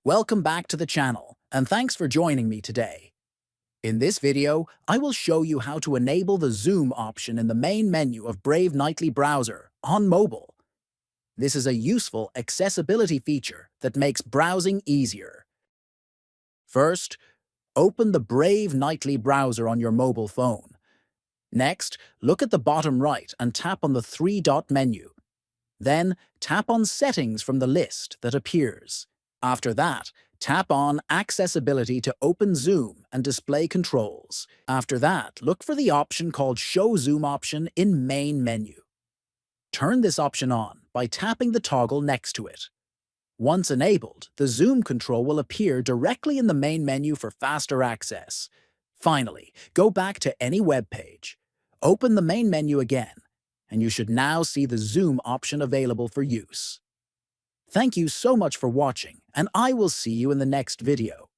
Welcome back to the channel, and thanks for joining me today. In this video, I will show you how to enable the zoom option in the main menu of Brave Nightly Browser on mobile. This is a useful accessibility feature that makes browsing easier. First, open the Brave Nightly Browser on your mobile phone. Next, look at the bottom right and tap on the three-dot menu. Then, tap on Settings from the list that appears. After that, tap on Accessibility to open Zoom and display controls. After that, look for the option called Show Zoom option in Main Menu. Turn this option on by tapping the toggle next to it. Once enabled, the zoom control will appear directly in the main menu for faster access. Finally, go back to any web page. Open the main menu again, and you should now see the zoom option available for use. Thank you so much for watching, and I will see you in the next video.